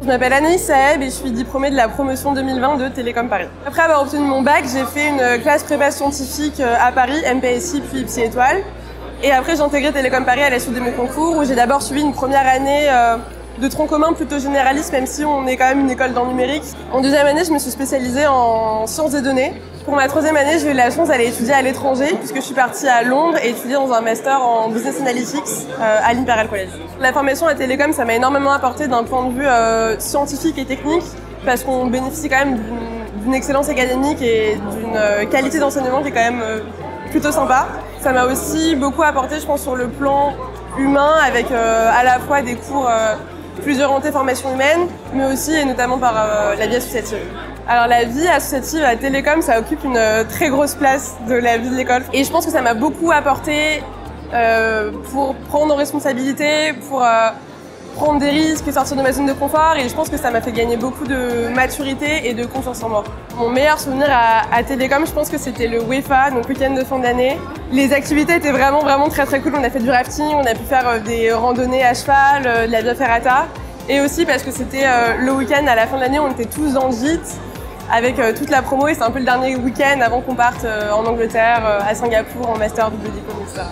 Je m'appelle Anaïs Saeb et je suis diplômée de la promotion 2020 de Télécom Paris. Après avoir obtenu mon bac, j'ai fait une classe prépa scientifique à Paris, MPSI puis Psy Étoile. Et après, j'ai intégré Télécom Paris à la suite de mes concours où j'ai d'abord suivi une première année de tronc commun plutôt généraliste, même si on est quand même une école dans le numérique. En deuxième année, je me suis spécialisée en sciences des données. Pour ma troisième année, j'ai eu la chance d'aller étudier à l'étranger puisque je suis partie à Londres et étudier dans un master en Business Analytics à l'Imperial College. La formation à Télécom, ça m'a énormément apporté d'un point de vue scientifique et technique parce qu'on bénéficie quand même d'une excellence académique et d'une qualité d'enseignement qui est quand même plutôt sympa. Ça m'a aussi beaucoup apporté, je pense, sur le plan humain avec à la fois des cours plus orientés formation humaine, mais aussi et notamment par la vie associative. Alors la vie associative à Télécom, ça occupe une très grosse place de la vie de l'école. Et je pense que ça m'a beaucoup apporté pour prendre nos responsabilités, pour prendre des risques, sortir de ma zone de confort. Et je pense que ça m'a fait gagner beaucoup de maturité et de confiance en moi. Mon meilleur souvenir à Télécom, je pense que c'était le WEFA, donc week-end de fin d'année. Les activités étaient vraiment très cool. On a fait du rafting, on a pu faire des randonnées à cheval, de la via ferrata. Et aussi parce que c'était le week-end à la fin de l'année, on était tous dans le gîte avec toute la promo et c'est un peu le dernier week-end avant qu'on parte en Angleterre, à Singapour, en master double diplôme, etc.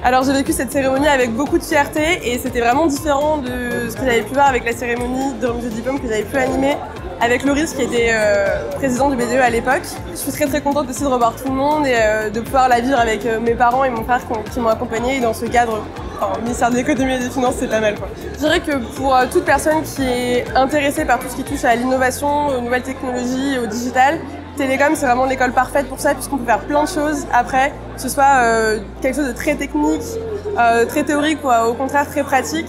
Alors j'ai vécu cette cérémonie avec beaucoup de fierté et c'était vraiment différent de ce que j'avais pu voir avec la cérémonie de remise de diplôme que j'avais pu animer avec Loris qui était président du BDE à l'époque. Je suis très contente aussi de revoir tout le monde et de pouvoir la vivre avec mes parents et mon frère qui m'ont accompagnée et dans ce cadre. Le ministère de l'économie et des finances, c'est pas mal, quoi. Je dirais que pour toute personne qui est intéressée par tout ce qui touche à l'innovation, aux nouvelles technologies, au digital, Télécom, c'est vraiment l'école parfaite pour ça, puisqu'on peut faire plein de choses après, que ce soit quelque chose de très technique, très théorique ou au contraire très pratique.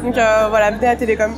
Donc voilà, venez à Télécom.